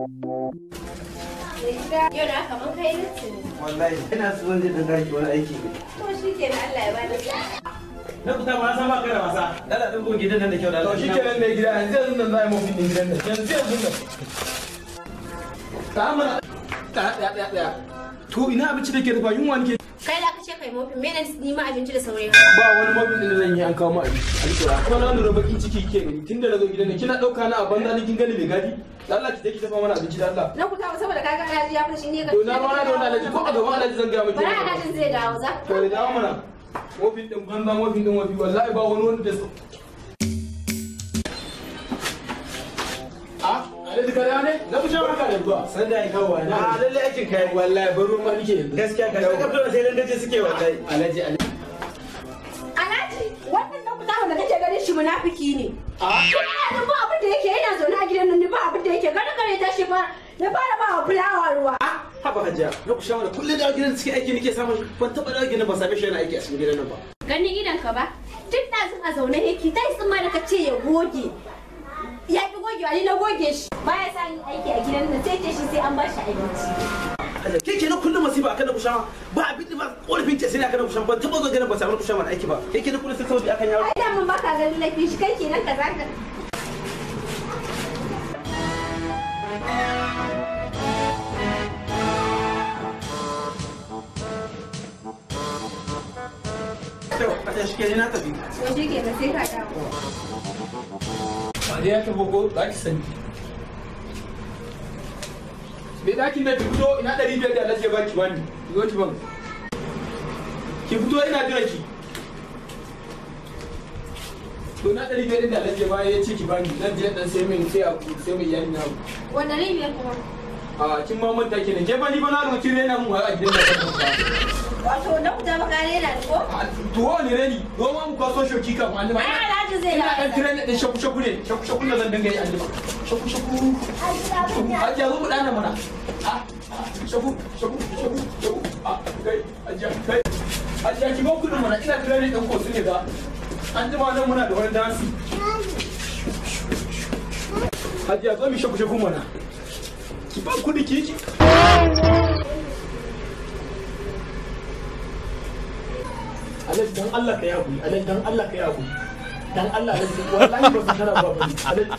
Yau na kaman kai littin. Wallahi ina so zan je dan daki wani aiki ne. To shikenan Allah ya bani sa'a. Na kuta ba san ba kai da wasa. Dala din gon gidan nan da kyau da Allah. To shikenan ne gida yanzu nan za a yi mafi din gidan nan. Yanzu nan. Ta amana. Ta. To ina abinci da ke rufa yunwa nake. Kai da kace kai mofin me ne ni ma abinci da saurayi. Ba wani mofin din da zan yi an kawo mu abinci. Alƙura. Kuma na lura bakin ciki ke gani tunda na zo gidan nan kina dauka na a banza ni kin gani mai gadi. Allah ki take tafa mana abinci da Allah. Na kuta saboda kaga Alhaji ya fashi ne ka. To na ma da wannan Alhaji ko a gaban Alhaji zan ga miki. Bara Alhaji zai dawo za. To da dawo mana. Mofin din banza mofin din wafi wallahi ba wani wanda da Alhaji ka ne? Na fi shan haka da zuwa. San da ya kawo wani. A lalle aikin kai wallahi ban ruwan ma nake yanzu. Gaskiya ka ka fito sai dan dace suke wallahi. Alhaji wannan na kuta wanda kake ganin shi munafiki ne. Ina ba abin da yake yana zaune a gidan nan ba abin da yake gane gare ta shi fa na fara ba wa fulawa ruwa. Haba hajiya na ku shawara kullum da gidan suke aiki nake samun ban taba da gidan ba same shi yana aiki a cikin gidan nan ba. Ganin idan ka ba duk ɗazun a zaune yake dai sun ma da kace ya goge. Ya ki gogewa ni na goge shi. Baya sa yin aiki a gidan nan sai ce shi sai an ba shi abinci. Ke ke na kullum masifa akan da ku shawa ba abin da ba korafin ce sai akan da ku shawa ban taba zo gidan ba samu ku shawa aiki ba. Ke ke na kullum sai kawai akan yaro. Ai da mun baka ganin laifin shi kai kenan ka zaka. A shi ke na tafi. To shi ke sai ka dawo. Ba dai ya tafi ko za ki sani. Me ɗakin da ki fito ina 500 da Alhaji ya baki bani. Ki zo ki ban. Ki fito ina jira ki. To na 500 da Alhaji ya bani ya ce ki bani zan je dan sai mai iyali na. Wanda ribiyar kuma. A kin ma manta kenan. Ke ba ni ba na rubuci rena mun a gidan da Wato na kuta maka rena ko? Tuwo ne reni. Goma mu kwaso shoki kan wani ba. Ai Alhaji zai ina dan tire ne din shaku ne. Shaku da zan dinga yi anjima. Shaku. Ajiya zo mu dana mana. Shaku. Kai. Ajiya ki ban kudin mana ina tire ne din ko su ne da. Anjima nan muna da wani dansi. Ajiya zo mi shaku mana. Ki ban kudi ki. Alhaji dan Allah ka yabu. Alhaji dan Allah ka yabu. Dan Allah Alhaji wallahi ba san kana ba ba. Alhaji